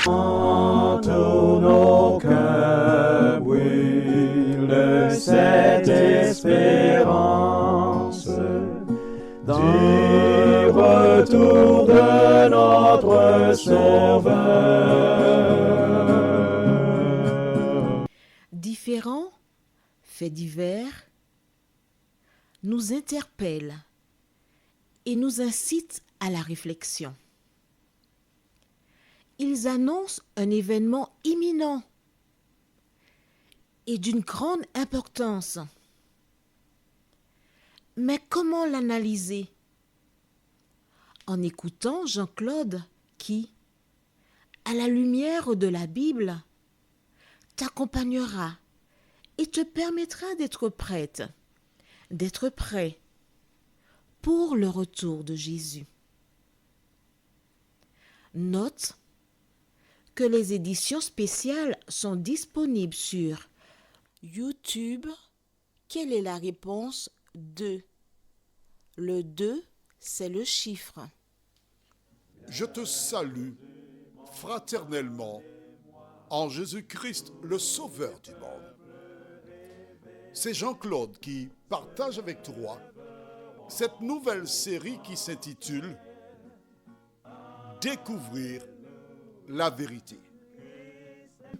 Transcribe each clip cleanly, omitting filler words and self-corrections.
Tous nos cœurs brûlent de cette espérance du retour de notre Sauveur. Différents faits divers nous interpellent et nous incitent à la réflexion. Ils annoncent un événement imminent et d'une grande importance. Mais comment l'analyser? En écoutant Jean-Claude qui, à la lumière de la Bible, t'accompagnera et te permettra d'être prête, d'être prêt pour le retour de Jésus. Note que les éditions spéciales sont disponibles sur YouTube. Quelle est la réponse 2? Le 2, c'est le chiffre. Je te salue fraternellement en Jésus-Christ, le Sauveur du monde. C'est Jean-Claude qui partage avec toi cette nouvelle série qui s'intitule « Découvrir la vérité ».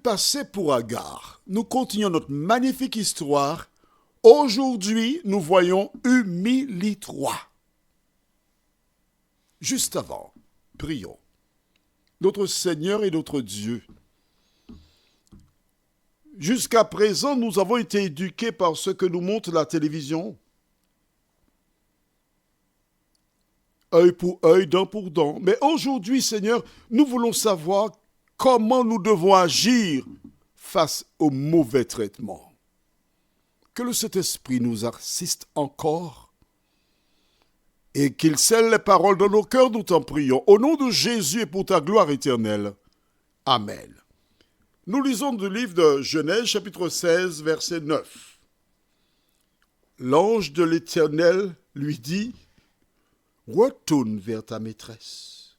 Passé pour Agar, nous continuons notre magnifique histoire. Aujourd'hui, nous voyons Humili 3. Juste avant, prions. Notre Seigneur et notre Dieu, jusqu'à présent, nous avons été éduqués par ce que nous montre la télévision. Œil pour œil, dent pour dent. Mais aujourd'hui, Seigneur, nous voulons savoir comment nous devons agir face au mauvais traitement. Que le Saint-Esprit nous assiste encore et qu'il scelle les paroles de nos cœurs, nous t'en prions. Au nom de Jésus et pour ta gloire éternelle. Amen. Nous lisons du livre de Genèse, chapitre 16, verset 9. L'ange de l'Éternel lui dit, « Retourne vers ta maîtresse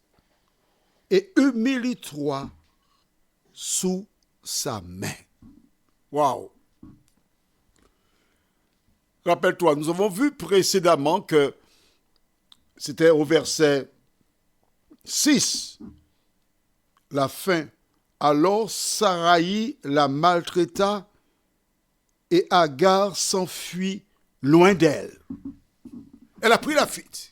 et humilie-toi sous sa main. » Waouh! Rappelle-toi, nous avons vu précédemment que c'était au verset 6, la fin. Alors Saraï la maltraita et Agar s'enfuit loin d'elle. Elle a pris la fuite.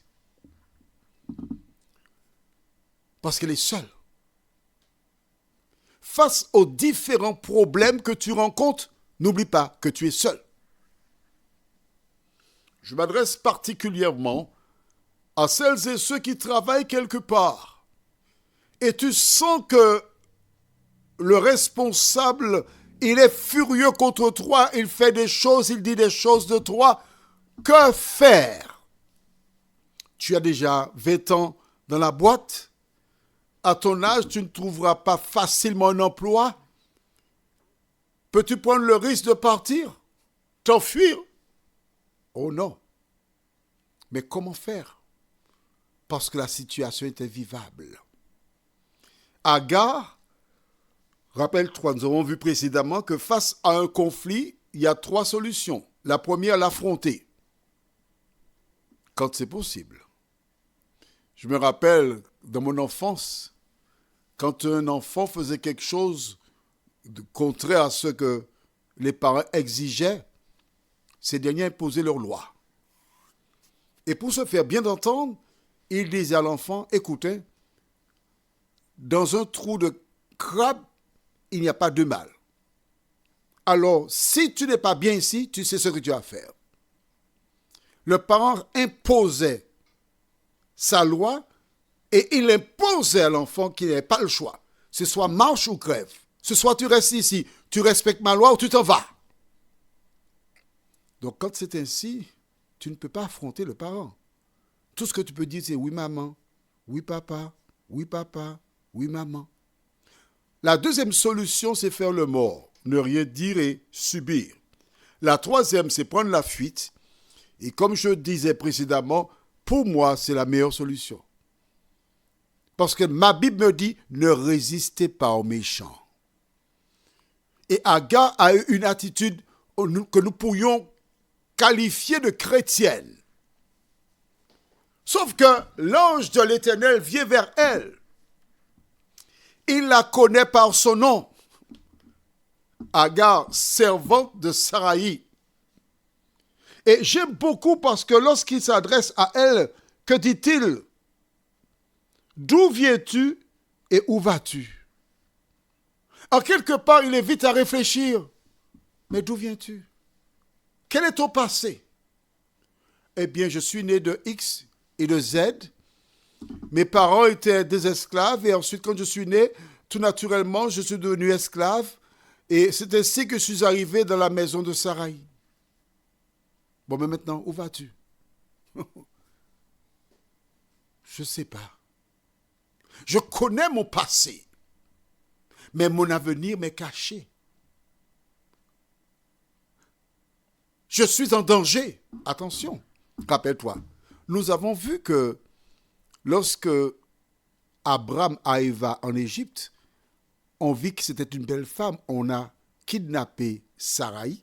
Parce qu'elle est seule. Face aux différents problèmes que tu rencontres, n'oublie pas que tu es seul. Je m'adresse particulièrement à celles et ceux qui travaillent quelque part. Et tu sens que le responsable, il est furieux contre toi, il fait des choses, il dit des choses de toi. Que faire? Tu as déjà 20 ans dans la boîte. À ton âge, tu ne trouveras pas facilement un emploi. Peux-tu prendre le risque de partir? T'enfuir? Oh non. Mais comment faire? Parce que la situation était vivable. Agar, rappelle-toi, nous avons vu précédemment que face à un conflit, il y a 3 solutions. La première, l'affronter. Quand c'est possible. Je me rappelle, dans mon enfance, quand un enfant faisait quelque chose de contraire à ce que les parents exigeaient, ces derniers imposaient leurs lois. Et pour se faire bien entendre, ils disaient à l'enfant, écoutez, dans un trou de crabe, il n'y a pas de mal. Alors, si tu n'es pas bien ici, tu sais ce que tu as à faire. Le parent imposait sa loi et il imposait à l'enfant qu'il n'avait pas le choix. Ce soit marche ou crève. Ce soit tu restes ici, tu respectes ma loi ou tu t'en vas. Donc quand c'est ainsi, tu ne peux pas affronter le parent. Tout ce que tu peux dire, c'est oui maman, oui papa, oui papa, oui maman. La deuxième solution, c'est faire le mort, ne rien dire et subir. La troisième, c'est prendre la fuite. Et comme je disais précédemment, pour moi, c'est la meilleure solution. Parce que ma Bible me dit, ne résistez pas aux méchants. Et Agar a eu une attitude que nous pourrions qualifier de chrétienne. Sauf que l'ange de l'Éternel vient vers elle. Il la connaît par son nom. Agar, servante de Saraï. Et j'aime beaucoup parce que lorsqu'il s'adresse à elle, que dit-il? D'où viens-tu et où vas-tu? En quelque part, il invite à réfléchir. Mais d'où viens-tu? Quel est ton passé? Eh bien, je suis né de X et de Z. Mes parents étaient des esclaves et ensuite, quand je suis né, tout naturellement, je suis devenu esclave. Et c'est ainsi que je suis arrivé dans la maison de Saraï. Bon, mais maintenant, où vas-tu? Je ne sais pas. Je connais mon passé, mais mon avenir m'est caché. Je suis en danger. Attention, rappelle-toi, nous avons vu que lorsque Abraham arriva en Égypte, on vit que c'était une belle femme. On a kidnappé Saraï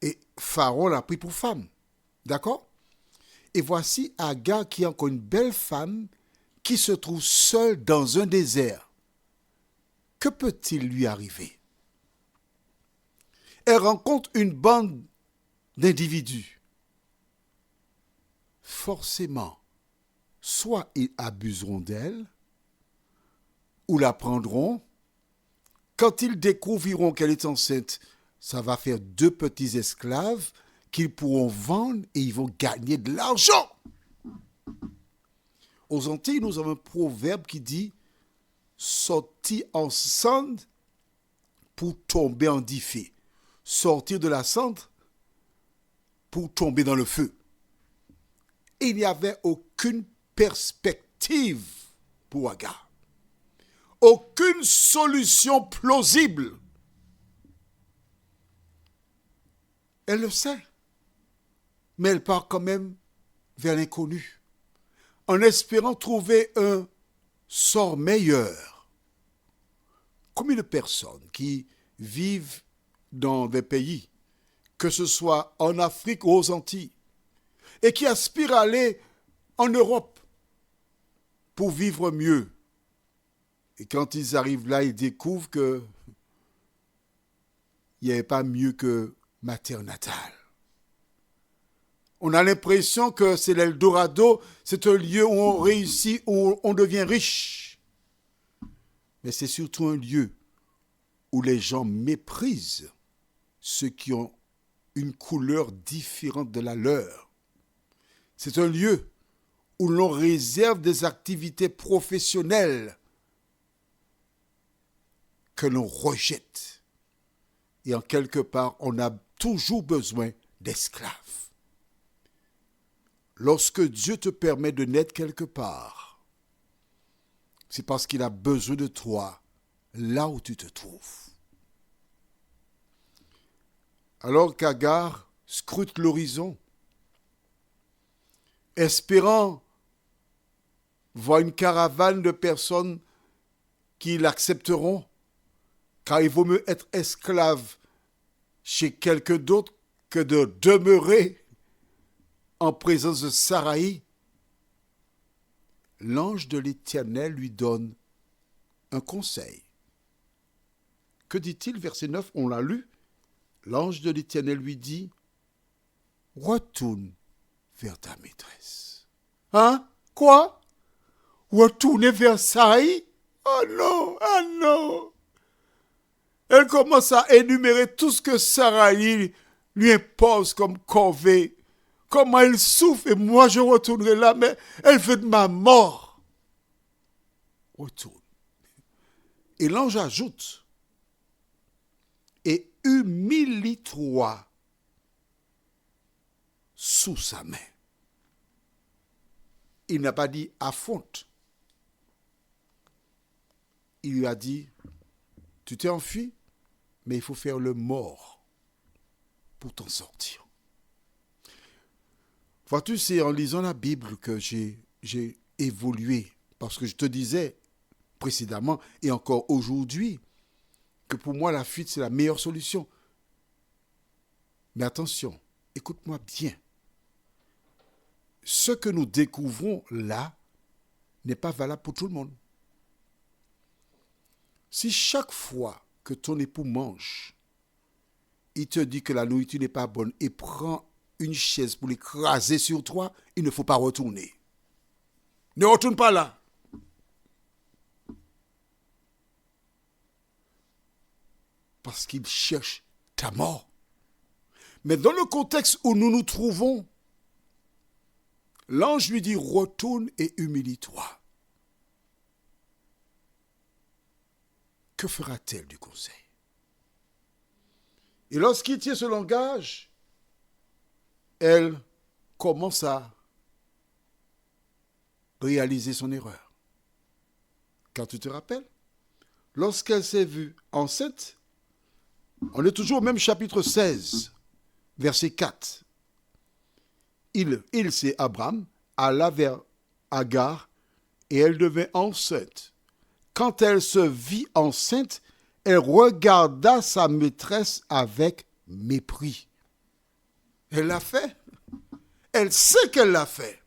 et Pharaon l'a pris pour femme. D'accord? Et voici Agar qui est encore une belle femme qui se trouve seule dans un désert. Que peut-il lui arriver? Elle rencontre une bande d'individus. Forcément, soit ils abuseront d'elle, ou la prendront. Quand ils découvriront qu'elle est enceinte, ça va faire 2 petits esclaves qu'ils pourront vendre et ils vont gagner de l'argent. Aux Antilles, nous avons un proverbe qui dit « sortir en cendre pour tomber en diffé ». Sortir de la cendre pour tomber dans le feu. Il n'y avait aucune perspective pour Agar. Aucune solution plausible. Elle le sait. Mais elle part quand même vers l'inconnu, en espérant trouver un sort meilleur. Combien de personnes qui vivent dans des pays, que ce soit en Afrique ou aux Antilles, et qui aspirent à aller en Europe pour vivre mieux. Et quand ils arrivent là, ils découvrent qu'il n'y avait pas mieux que ma terre natale. On a l'impression que c'est l'Eldorado, c'est un lieu où on réussit, où on devient riche. Mais c'est surtout un lieu où les gens méprisent ceux qui ont une couleur différente de la leur. C'est un lieu où l'on réserve des activités professionnelles que l'on rejette. Et en quelque part, on a toujours besoin d'esclaves. Lorsque Dieu te permet de naître quelque part, c'est parce qu'il a besoin de toi là où tu te trouves. Alors qu'Agar scrute l'horizon, espérant voir une caravane de personnes qui l'accepteront, car il vaut mieux être esclave chez quelqu'un d'autre que de demeurer en présence de Saraï. L'ange de l'Éternel lui donne un conseil. Que dit-il? Verset 9, on l'a lu. L'ange de l'Éternel lui dit, « Retourne vers ta maîtresse. » Hein? Quoi? Retourner vers Saraï? Oh non, ah non! Elle commence à énumérer tout ce que Saraï lui impose comme corvée. Comment elle souffre et moi je retournerai là, mais elle veut de ma mort. Retourne. Et l'ange ajoute, et humilie-toi sous sa main. Il n'a pas dit affronte. Il lui a dit, tu t'es enfui, mais il faut faire le mort pour t'en sortir. Vois-tu, c'est en lisant la Bible que j'ai évoluer. Parce que je te disais précédemment et encore aujourd'hui que pour moi, la fuite, c'est la meilleure solution. Mais attention, écoute-moi bien. Ce que nous découvrons là n'est pas valable pour tout le monde. Si chaque fois que ton époux mange, il te dit que la nourriture n'est pas bonne et prend une chaise pour l'écraser sur toi, il ne faut pas retourner. Ne retourne pas là. Parce qu'il cherche ta mort. Mais dans le contexte où nous nous trouvons, l'ange lui dit, retourne et humilie-toi. Que fera-t-elle du conseil? Et lorsqu'il tient ce langage, elle commence à réaliser son erreur. Quand tu te rappelles, lorsqu'elle s'est vue enceinte, on est toujours au même chapitre 16, verset 4. Il, c'est Abraham, alla vers Agar et elle devint enceinte. Quand elle se vit enceinte, elle regarda sa maîtresse avec mépris. Elle l'a fait. Elle sait qu'elle l'a fait.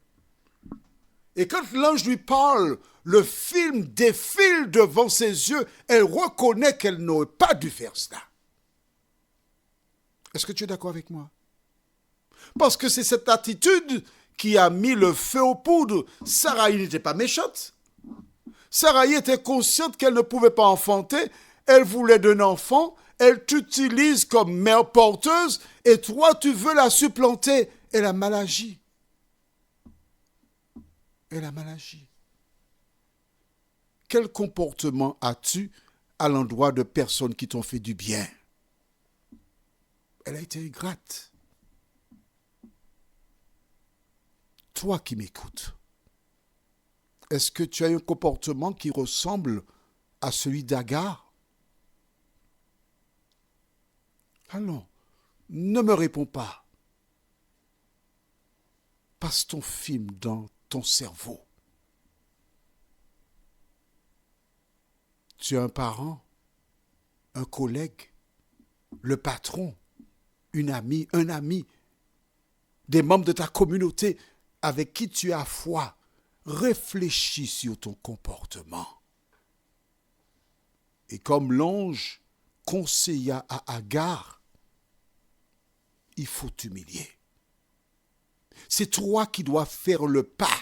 Et quand l'ange lui parle, le film défile devant ses yeux, elle reconnaît qu'elle n'aurait pas dû faire cela. Est-ce que tu es d'accord avec moi? Parce que c'est cette attitude qui a mis le feu aux poudres. Sarai n'était pas méchante. Sarai était consciente qu'elle ne pouvait pas enfanter. Elle voulait d'un enfant. Elle t'utilise comme mère porteuse et toi, tu veux la supplanter. Elle a mal agi. Elle a mal agi. Quel comportement as-tu à l'endroit de personnes qui t'ont fait du bien? Elle a été ingrate. Toi qui m'écoutes, est-ce que tu as un comportement qui ressemble à celui d'Agar? Allons, ne me réponds pas. Passe ton film dans ton cerveau. Tu as un parent, un collègue, le patron, une amie, un ami, des membres de ta communauté avec qui tu as foi. Réfléchis sur ton comportement. Et comme l'ange conseilla à Agar, il faut t'humilier. C'est toi qui dois faire le pas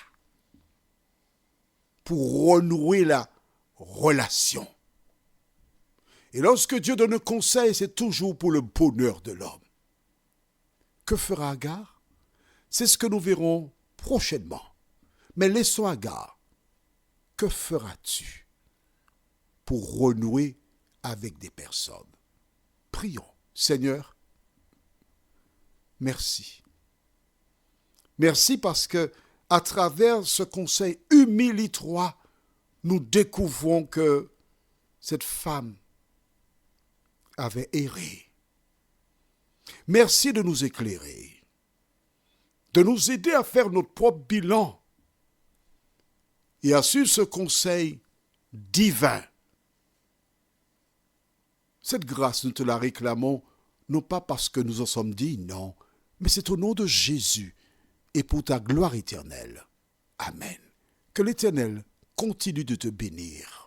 pour renouer la relation. Et lorsque Dieu donne un conseil, c'est toujours pour le bonheur de l'homme. Que fera Agar? C'est ce que nous verrons prochainement. Mais laissons Agar. Que feras-tu pour renouer avec des personnes? Prions. Seigneur, merci. Merci parce que à travers ce conseil, humilie-toi, nous découvrons que cette femme avait erré. Merci de nous éclairer, de nous aider à faire notre propre bilan et à suivre ce conseil divin. Cette grâce, nous te la réclamons, non pas parce que nous en sommes dignes, non, mais c'est au nom de Jésus et pour ta gloire éternelle. Amen. Que l'Éternel continue de te bénir.